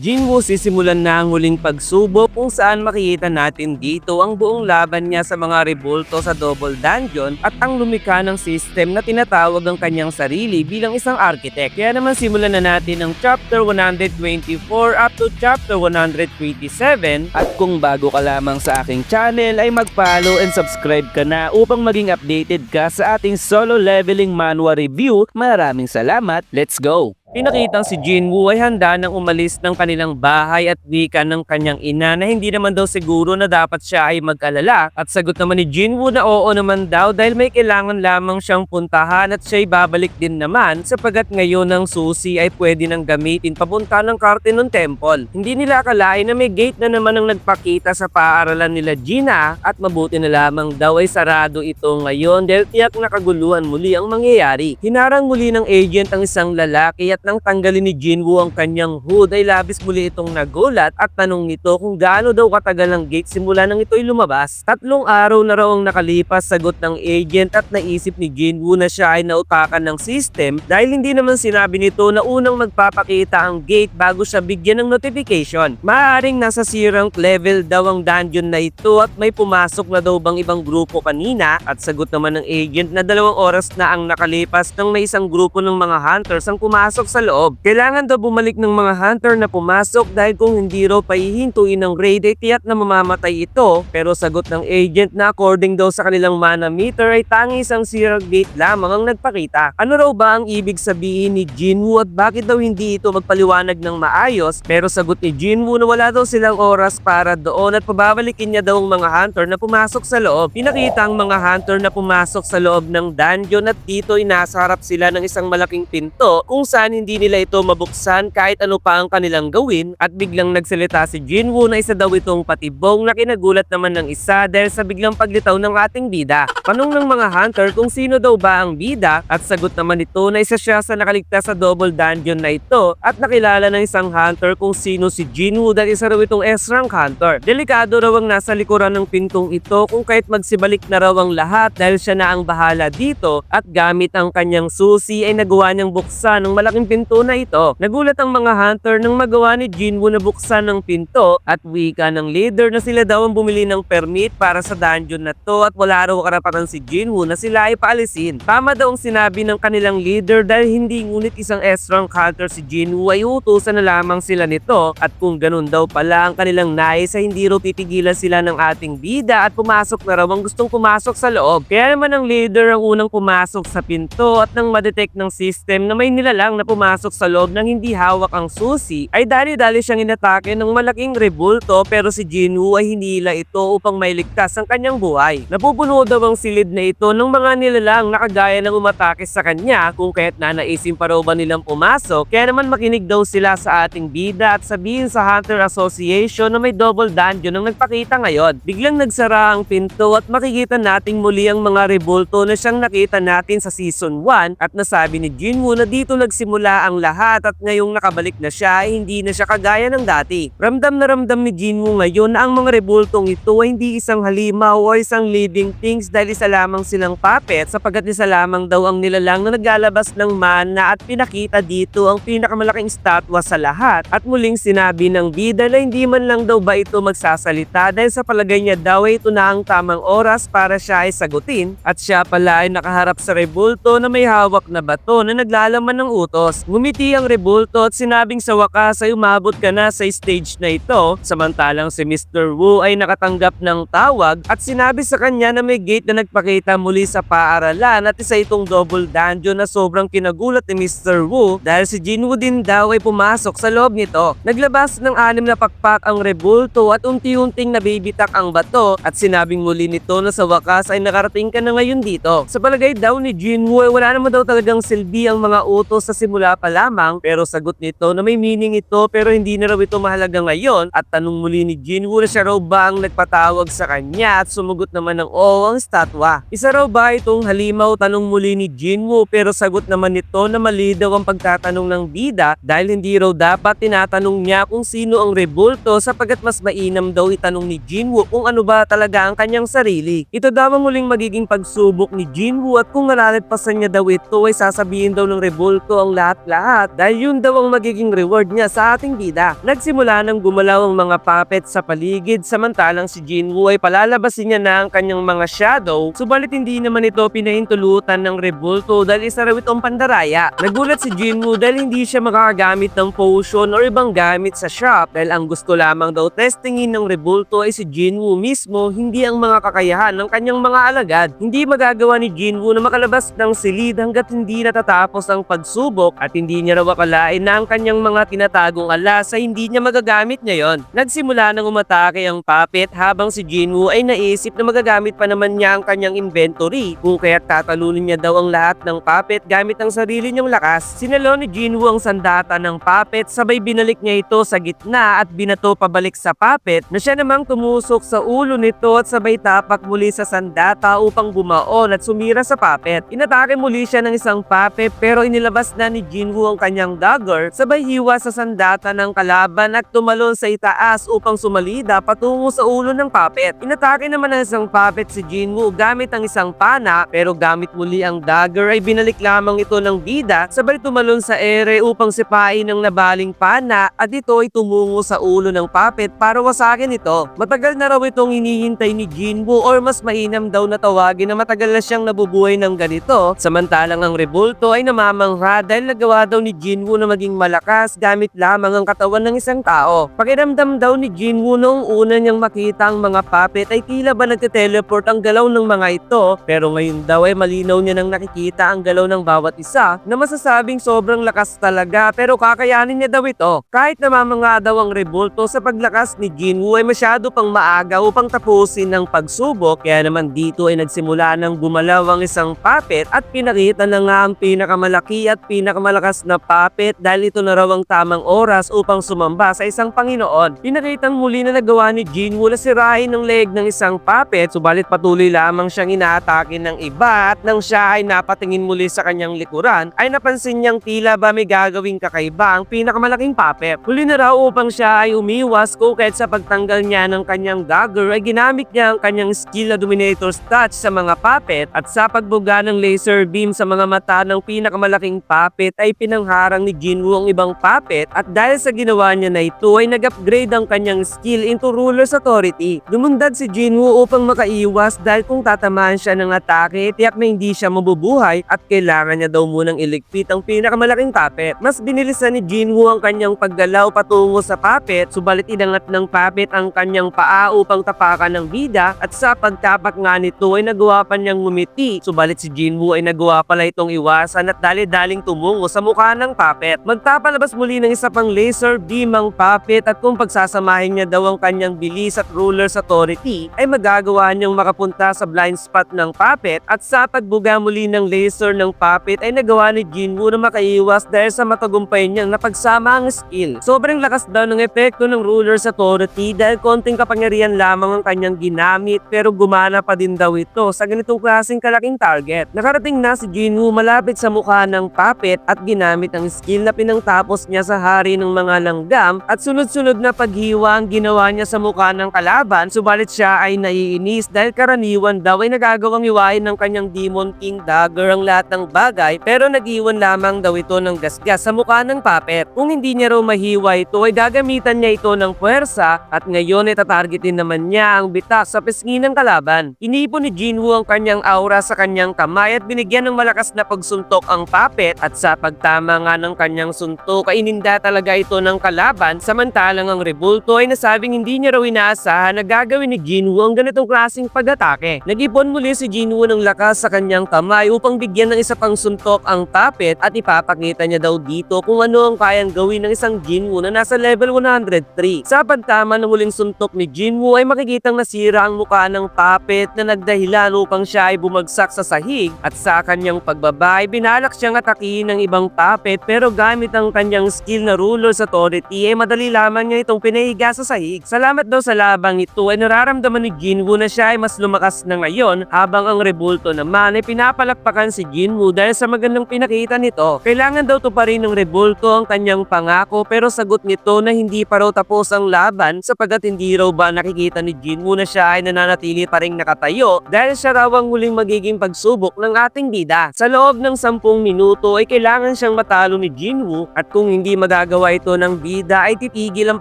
Jinwoo sisimulan na ang huling pagsubok kung saan makikita natin dito ang buong laban niya sa mga rebulto sa Double Dungeon at ang lumikha ng system na tinatawag ang kanyang sarili bilang isang architect. Kaya naman simulan na natin ang chapter 124 up to chapter 127 at kung bago ka lamang sa aking channel ay mag-follow and subscribe ka na upang maging updated ka sa ating solo leveling manhwa review. Maraming salamat, let's go! Pinakitang si Jinwoo ay handa nang umalis ng kanilang bahay at wika ng kanyang ina na hindi naman daw siguro na dapat siya ay mag-alala at sagot naman ni Jinwoo na oo naman daw dahil may kailangan lamang siyang puntahan at siya'y babalik din naman sapagat ngayon ang susi ay pwede nang gamitin papunta ng Cartenon Temple. Hindi nila akalain na may gate na naman ang nagpakita sa paaralan nila Gina at mabuti na lamang daw ay sarado ito ngayon dahil tiyak na kaguluhan muli ang mangyayari. Hinarang muli ng agent ang isang lalaki at nang tanggalin ni Jinwoo ang kanyang hood ay labis muli itong nagulat at tanong nito kung gaano daw katagal ang gate simula nang ito'y lumabas. 3 araw na raw ang nakalipas, sagot ng agent at naisip ni Jinwoo na siya ay nautakan ng system dahil hindi naman sinabi nito na unang magpapakita ang gate bago siya bigyan ng notification. Maaaring nasa C-rank level daw ang dungeon na ito at may pumasok na daw bang ibang grupo kanina at sagot naman ng agent na 2 oras na ang nakalipas nang may isang grupo ng mga hunters ang pumasok sa loob. Kailangan daw bumalik ng mga hunter na pumasok dahil kung hindi raw pahihintuin ng raid ay tiyak na mamamatay ito, pero sagot ng agent na according daw sa kanilang mana meter ay tanging isang zero gate lamang ang nagpakita. Ano raw ba ang ibig sabihin ni Jinwoo at bakit daw hindi ito magpaliwanag ng maayos, pero sagot ni Jinwoo na wala daw silang oras para doon at pababalikin niya daw ang mga hunter na pumasok sa loob. Pinakita ang mga hunter na pumasok sa loob ng dungeon at dito ay nasa harap sila ng isang malaking pinto kung saan hindi nila ito mabuksan kahit ano pa ang kanilang gawin at biglang nagsalita si Jinwoo na isa daw itong patibong na kinagulat naman ng isa dahil sa biglang paglitaw ng ating bida. Tanong ng mga hunter kung sino daw ba ang bida at sagot naman ito na isa siya sa nakaligtas sa double dungeon na ito at nakilala ng isang hunter kung sino si Jinwoo dahil isa raw itong S-rank hunter. Delikado raw ang nasa likuran ng pintong ito kung kahit magsibalik na raw ang lahat dahil siya na ang bahala dito at gamit ang kanyang susi ay nagawa niyang buksan ng malaking pinto na ito. Nagulat ang mga hunter nang magawa ni Jinwoo na buksan ng pinto at wika ng leader na sila daw ang bumili ng permit para sa dungeon na to at wala raw karapatan si Jinwoo na sila ay paalisin. Tama daw ang sinabi ng kanilang leader dahil hindi ngunit isang S-rank hunter si Jinwoo ay utusan na lamang sila nito at kung ganun daw pala ang kanilang nais ay hindi raw pipigilan sila ng ating bida at pumasok na raw ang gustong pumasok sa loob. Kaya naman ang leader ang unang pumasok sa pinto at nang madetect ng system na may nilalang na pumasok sa loob nang hindi hawak ang susi ay dali-dali siyang inatake ng malaking rebulto pero si Jinwoo ay hinila ito upang mailigtas ang kanyang buhay. Napupuno daw ang silid na ito ng mga nilalang na kagaya ng umatake sa kanya kung kaya't nanaisin pa raw ba nilang pumasok kaya naman makinig daw sila sa ating bida at sabihin sa Hunter Association na may double dungeon ang nagpakita ngayon. Biglang nagsara ang pinto at makikita nating muli ang mga rebulto na siyang nakita natin sa season 1 at nasabi ni Jinwoo na dito nagsimula ang lahat at ngayong nakabalik na siya ay hindi na siya kagaya ng dati. Ramdam na ramdam ni Jinwoo ngayon na ang mga rebultong ito ay hindi isang halimaw o isang living things dahil isa lamang silang puppet sapagkat isa lamang daw ang nilalang na naglalabas ng mana at pinakita dito ang pinakamalaking statwa sa lahat at muling sinabi ng bida na hindi man lang daw ba ito magsasalita dahil sa palagay niya daw ay ito na ang tamang oras para siya ay sagutin at siya pala ay nakaharap sa rebulto na may hawak na bato na naglalaman ng utos. Ngumiti ang rebulto at sinabing sa wakas ay umabot ka na sa stage na ito samantalang si Mr. Woo ay nakatanggap ng tawag at sinabi sa kanya na may gate na nagpakita muli sa paaralan at isa itong double dungeon na sobrang kinagulat ni Mr. Woo dahil si Jinwoo din daw ay pumasok sa loob nito. Naglabas ng 6 na pakpak ang rebulto at unti-unting nabibitak ang bato at sinabing muli nito na sa wakas ay nakarating ka na ngayon dito. Sa palagay daw ni Jinwoo ay wala naman daw talagang silbi ang mga utos sa simula pa lamang pero sagot nito na may meaning ito pero hindi na raw ito mahalaga ngayon at tanong muli ni Jinwoo na siya raw ba ang nagpatawag sa kanya at sumugot naman ng oo ang statwa. Isa raw ba itong halimaw, tanong muli ni Jinwoo pero sagot naman nito na mali daw ang pagtatanong ng bida dahil hindi raw dapat tinatanong niya kung sino ang rebulto sapagkat mas mainam daw itanong ni Jinwoo kung ano ba talaga ang kanyang sarili. Ito daw ang muling magiging pagsubok ni Jinwoo at kung nalalagpasan niya daw ito ay sasabihin daw ng rebulto ang lahat lahat dahil yun daw ang magiging reward niya sa ating bida. Nagsimula nang gumalaw ang mga puppet sa paligid samantalang si Jinwoo ay palalabasin niya na ang kanyang mga shadow, subalit hindi naman ito pinahintulutan ng rebulto dahil isa raw itong pandaraya. Nagulat si Jinwoo dahil hindi siya makakagamit ng potion or ibang gamit sa shop dahil ang gusto lamang daw testingin ng rebulto ay si Jinwoo mismo, hindi ang mga kakayahan ng kanyang mga alagad. Hindi magagawa ni Jinwoo na makalabas ng silid hanggat hindi natatapos ang pagsubok at hindi niya raw akalain na ang kanyang mga tinatagong alas ay hindi niya magagamit ngayon. Nagsimula nang umatake ang puppet habang si Jinwoo ay naisip na magagamit pa naman niya ang kanyang inventory kung kaya't tatalunin niya daw ang lahat ng puppet gamit ang sarili niyang lakas. Sinalo ni Jinwoo ang sandata ng puppet sabay binalik niya ito sa gitna at binato pabalik sa puppet na siya namang tumusok sa ulo nito at sabay tapak muli sa sandata upang bumaon at sumira sa puppet. Inatake muli siya ng isang puppet pero inilabas na ni Jinwoo ang kanyang dagger sabay hiwa sa sandata ng kalaban at tumalon sa itaas upang sumalida patungo sa ulo ng puppet. Inatake naman ng isang puppet si Jinwoo gamit ang isang pana pero gamit muli ang dagger ay binalik lamang ito ng bida sabay tumalon sa ere upang sipain ng nabaling pana at ito ay tumungo sa ulo ng puppet para wasakin ito. Matagal na raw itong hinihintay ni Jinwoo or mas mainam daw na tawagin na matagal na siyang nabubuhay ng ganito samantalang ang rebulto ay namamangha dahil nagawa daw ni Jinwoo na maging malakas gamit lamang ang katawan ng isang tao. Pakiramdam daw ni Jinwoo noong una niyang makita ang mga puppet ay tila ba nagte-teleport ang galaw ng mga ito pero ngayon daw ay malinaw niya nang nakikita ang galaw ng bawat isa na masasabing sobrang lakas talaga pero kakayanin niya daw ito. Kahit namamangha daw ang rebulto sa paglakas ni Jinwoo ay masyado pang maaga upang tapusin ang pagsubok kaya naman dito ay nagsimula ng gumalaw ang isang puppet at pinakita na nga ang pinakamalaki at pinakamalakas na puppet dahil ito na raw ang tamang oras upang sumamba sa isang Panginoon. Pinakitang muli na nagawa ni Jinwoo na sirain ang leg ng isang puppet subalit patuloy lamang siyang inaatake ng iba at nang siya ay napatingin muli sa kanyang likuran ay napansin niyang tila ba may gagawing kakaiba ang pinakamalaking puppet. Huli na raw upang siya ay umiwas kung kahit sa pagtanggal niya ng kanyang dagger ay ginamit niya ang kanyang skill na Dominator's Touch sa mga puppet at sa pagbuga ng laser beam sa mga mata ng pinakamalaking puppet ay pinangharang ni Jinwoo ang ibang puppet at dahil sa ginawa niya na ito ay nag-upgrade ang kanyang skill into Ruler's Authority. Lumundag si Jinwoo upang makaiwas dahil kung tatamaan siya ng atake tiyak na hindi siya mabubuhay at kailangan niya daw munang iligpit ang pinakamalaking puppet. Mas binilisan ni Jinwoo ang kanyang paggalaw patungo sa puppet subalit inangat ng puppet ang kanyang paa upang tapakan ng bida at sa pagtapak nga nito ay nagawa pa niyang ngumiti subalit si Jinwoo ay nagawa pala itong iwasan at dali-daling tumungo sa mukha ng puppet. Magpapalabas muli ng isa pang laser beam ang puppet at kung pagsasamahin niya daw ang kanyang bilis at Ruler's Authority ay magagawa niyang makapunta sa blind spot ng puppet at sa pagbuga muli ng laser ng puppet ay nagawa ni Jinwoo na makaiwas dahil sa matagumpay niyang napagsama ang skill. Sobrang lakas daw ng epekto ng Ruler's Authority dahil konting kapangyarihan lamang ang kanyang ginamit pero gumana pa din daw ito sa ganitong klaseng kalaking target. Nakarating na si Jinwoo malapit sa mukha ng puppet at ginamit ang skill na pinangtapos niya sa hari ng mga langgam at sunod-sunod na paghiwa ang ginawa niya sa mukha ng kalaban subalit siya ay naiinis dahil karaniwan daw ay nagagawang iwain ng kanyang Demon King Dagger ang lahat ng bagay pero nag-iwan lamang daw ito ng gasgas sa mukha ng puppet. Kung hindi niya raw mahiwa ito ay gagamitan niya ito ng puwersa at ngayon ay tatargetin naman niya ang bitak sa pisngi ng kalaban. Inipon ni Jinwoo ang kanyang aura sa kanyang kamay at binigyan ng malakas na pagsuntok ang puppet at sa pagtama nga ng kanyang suntok ay ininda talaga ito ng kalaban samantalang ang rebulto ay nasabing hindi niya raw inaasahan na gagawin ni Jinwoo ang ganitong klaseng pag-atake. Nag-ipon muli si Jinwoo ng lakas sa kanyang kamay upang bigyan ng isa pang suntok ang puppet at ipapakita niya daw dito kung ano ang kayang gawin ng isang Jinwoo na nasa level 103. Sa pagtama ng muling suntok ni Jinwoo ay makikitang nasira ang mukha ng puppet na nagdahilan upang siya ay bumagsak sa sahig at sa kanyang pagbaba ay binalak siyang atakihin ng ibang puppet pero gamit ang kanyang skill na Ruler's Authority ay madali lamang niya itong pinahiga sa sahig. Salamat daw sa labang ito ay nararamdaman ni Jinwoo na siya ay mas lumakas na ngayon habang ang rebulto naman ay pinapalakpakan si Jinwoo dahil sa magandang pinakita nito. Kailangan daw to pa rin ng rebulto ang kanyang pangako pero sagot nito na hindi pa raw tapos ang laban sapagkat hindi raw ba nakikita ni Jinwoo na siya ay nananatili pa ring nakatayo dahil siya raw ang huling magiging pagsubok ng ating bida. Sa loob ng 10 minuto ay kailangan kailangan siyang matalo ni Jinwoo at kung hindi magagawa ito ng bida ay titigil ang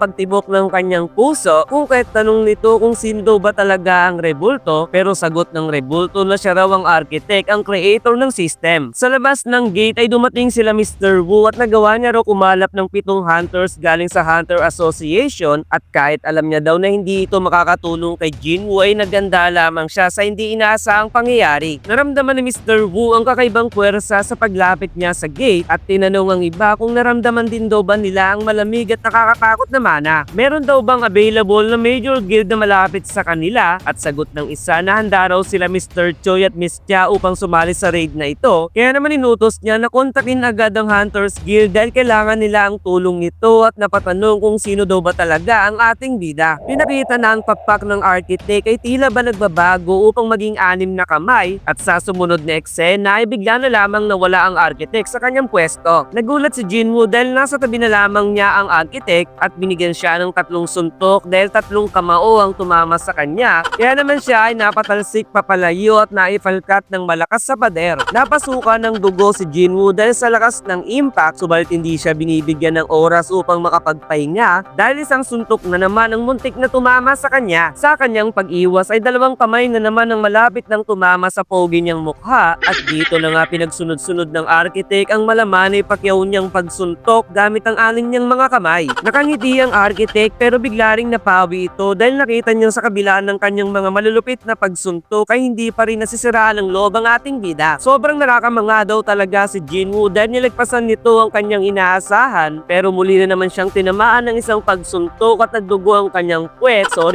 pagtibok ng kanyang puso kung kahit tanong nito kung sino daw ba talaga ang rebulto, pero sagot ng rebulto na siya raw ang architect, ang creator ng system. Sa labas ng gate ay dumating sila Mr. Wu at nagawa niya raw kumalap ng 7 hunters galing sa Hunter Association at kahit alam niya daw na hindi ito makakatulong kay Jinwoo ay naganda lamang siya sa hindi inaasahang pangyayari. Naramdaman ni Mr. Wu ang kakaibang puwersa sa paglapit niya sa gate at tinanong ang iba kung naramdaman din daw ba nila ang malamig at nakakatakot na mana. Meron daw bang available na major guild na malapit sa kanila at sagot ng isa na handa raw sila Mr. Choi at Miss Chia upang sumali sa raid na ito. Kaya naman inutos niya na kontakin agad ang Hunters Guild dahil kailangan nila ang tulong nito at napatanong kung sino daw ba talaga ang ating bida. Pinakita na ang pakpak ng architect ay tila ba nagbabago upang maging 6 na kamay at sa sumunod na eksena ay bigla na lamang nawala ang architect sa kanyang pwesto. Nagulat si Jinwoo dahil nasa tabi na lamang niya ang architect at binigyan siya ng 3 suntok dahil 3 kamao ang tumama sa kanya. Kaya naman siya ay napatalsik papalayo at naifalkat ng malakas sa pader. Napasukan ng dugo si Jinwoo dahil sa lakas ng impact, subalit hindi siya binibigyan ng oras upang makapagpahinga dahil isang suntok na naman ang muntik na tumama sa kanya. Sa kanyang pag-iwas ay 2 kamay na naman ang malapit ng tumama sa pogi niyang mukha at dito na nga pinagsunod-sunod ng architect ang malamanay pakyaw niyang pagsuntok gamit ang 6 niyang mga kamay. Nakangiti ang architect pero bigla ring napawi ito dahil nakita niya sa kabila ng kanyang mga malulupit na pagsuntok ay hindi pa rin nasisiraan ng loob ang ating bida. Sobrang nakakamanga daw talaga si Jinwoo dahil nilagpasan nito ang kanyang inaasahan pero muli na naman siyang tinamaan ng isang pagsuntok at nagdugo ang kanyang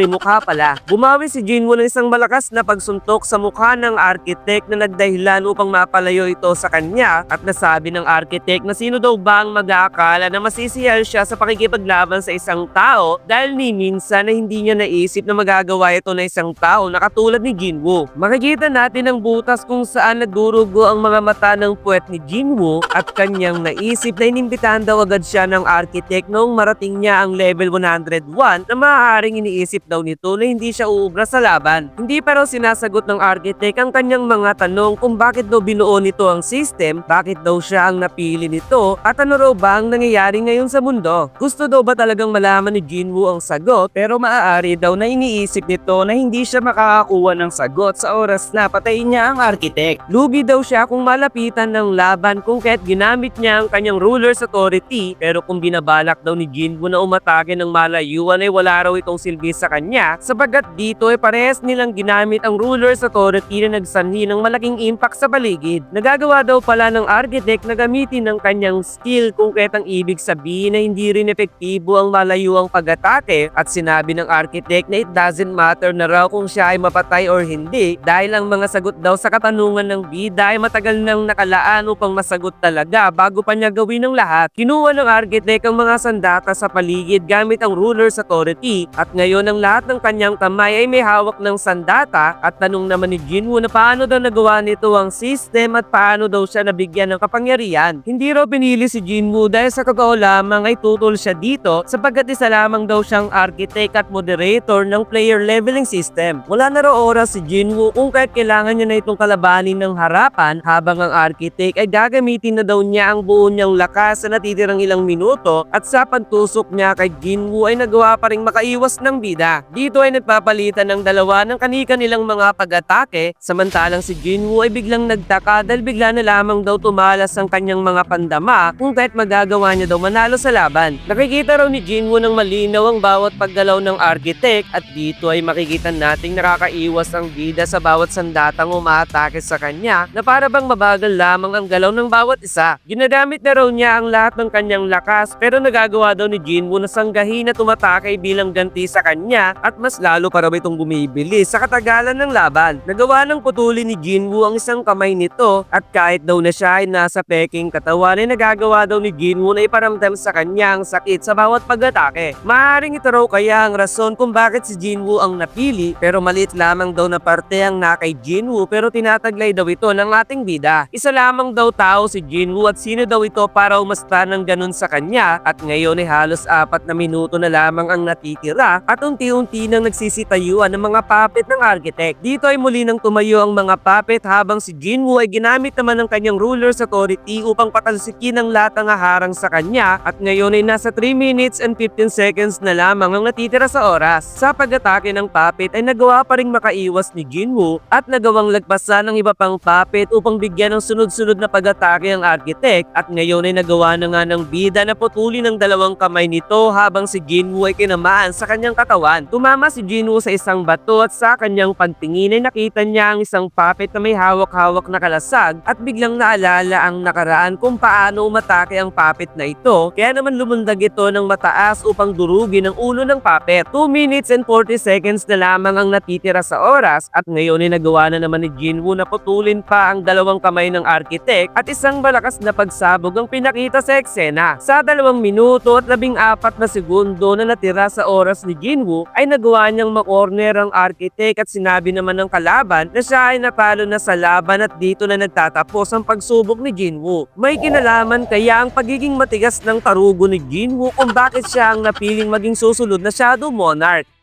mukha pala. Bumawi si Jinwoo ng isang malakas na pagsuntok sa mukha ng architect na nagdahilan upang mapalayo ito sa kanya at nasabi ng architect na sino daw ba ang mag-aakala na masisihal siya sa pakikipaglaban sa isang tao dahil ni minsan na hindi niya naisip na magagawa ito na isang tao na katulad ni Jinwoo. Makikita natin ang butas kung saan nagdurugo ang mga mata ng puwet ni Jinwoo at kanyang naisip na inimbitahan daw agad siya ng architect noong marating niya ang level 101 na maaaring iniisip daw nito na hindi siya uubra sa laban. Hindi pa raw sinasagot ng architect ang kanyang mga tanong kung bakit daw binuo nito ang system, bakit daw siya ang napili nito at ano raw ba ang nangyayari ngayon sa mundo. Gusto daw ba talagang malaman ni Jinwoo ang sagot pero maaari daw na iniisip nito na hindi siya makakakuha ng sagot sa oras na patayin niya ang architect. Lugi daw siya kung malapitan ng laban kung kahit ginamit niya ang kanyang ruler's authority pero kung binabalak daw ni Jinwoo na umatake ng malayuan ay wala raw itong silbi sa kanya sapagkat dito ay parehas nilang ginamit ang ruler's authority na nagsanhi ng malaking impact sa paligid. Nagagawa daw pala ng architect na gamitin ng kanyang skill kung kahit ang ibig sabihin na hindi rin epektibo ang malayuang pag-atake at sinabi ng architect na it doesn't matter na raw kung siya ay mapatay or hindi dahil ang mga sagot daw sa katanungan ng bida ay matagal nang nakalaan upang masagot talaga bago pa niya gawin ang lahat. Kinuha ng architect ang mga sandata sa paligid gamit ang ruler's authority at ngayon ang lahat ng kanyang kamay ay may hawak ng sandata at tanong naman ni Jinwoo na paano daw nagawa nito ang system at paano daw siya nabigyan ng kapangyarihan. Hindi raw pinili si Jinwoo dahil sa totoo lamang ay tutol siya dito sapagkat isa lamang daw siyang architect at moderator ng player leveling system. Wala na raw oras si Jinwoo kung kahit kailangan niya na itong kalabanin ng harapan habang ang architect ay gagamitin na daw niya ang buo niyang lakas sa natitirang ilang minuto at sa pagtusok niya kay Jinwoo ay nagawa pa ring makaiwas ng bida. Dito ay nagpapalitan ng dalawa ng kani-kanilang mga pag-atake samantalang si Jinwoo ay biglang nagtaka dahil bigla na lamang daw tumalas ang kanyang mga pandama kung kahit magagawa niya daw manalo sa laban. Nakikita raw ni Jinwoo ng malinaw ang bawat paggalaw ng architect at dito ay makikita nating nakakaiwas ang bida sa bawat sandatang umaatake sa kanya na para bang mabagal lamang ang galaw ng bawat isa. Ginagamit na raw niya ang lahat ng kanyang lakas pero nagagawa daw ni Jinwoo na sanggahin na tumatake bilang ganti sa kanya at mas lalo pa raw itong bumibilis sa katagalan ng laban. Nagawa ng putulin ni Jinwoo ang isang kamay nito at kahit daw na siya ay nasa peking katawan ay nagagawa daw ni Jinwoo na iparamdam sa kanya ang sakit sa bawat pag-atake. Maaaring ito raw kaya ang rason kung bakit si Jinwoo ang napili pero maliit lamang daw na parte ang nakay Jinwoo pero tinataglay daw ito ng ating bida. Isa lamang daw tao si Jinwoo at sino daw ito para umasta ng ganun sa kanya at ngayon ay halos 4 na minuto na lamang ang natitira at unti-unti nang nagsisitayuan ng mga puppet ng architect. Dito ay muli nang tumayo ang mga puppet habang si Jinwoo ay ginamit naman ng kanyang ruler's authority Yi upang patalsikin ang lahat ng haharang sa kanya at ngayon ay nasa 3 minutes and 15 seconds na lamang ang natitira sa oras. Sa pag-atake ng puppet ay nagawa pa ring makaiwas ni Jinwoo at nagawang lagpasan ng iba pang puppet upang bigyan ng sunod-sunod na pag-atake ang architect at ngayon ay nagawa na nga ng bida na putulin ng dalawang kamay nito habang si Jinwoo ay tinamaan sa kanyang katawan. Tumama si Jinwoo sa isang bato at sa kanyang pagtingin ay nakita niya ang isang puppet na may hawak-hawak na kalasag at biglang naalala ang nakaraan kung paano umatake ang puppet na ito kaya naman lumundag ito ng mataas upang durugin ang ulo ng puppet. 2 minutes and 40 seconds na lamang ang natitira sa oras at ngayon ay nagawa na naman ni Jinwoo na putulin pa ang dalawang kamay ng architect at isang malakas na pagsabog ang pinakita sa eksena. Sa 2 minuto at 14 na segundo na natira sa oras ni Jinwoo ay nagawa niyang makorner ang architect at sinabi naman ng kalaban na siya ay natalo na sa laban at dito na nagtatapos ang pagsubok ni Jinwoo. May kinalaman kaya ang pagiging matigas ng tarugo ni Jinwoo kung bakit siya ang napiling maging susunod na Shadow Monarch.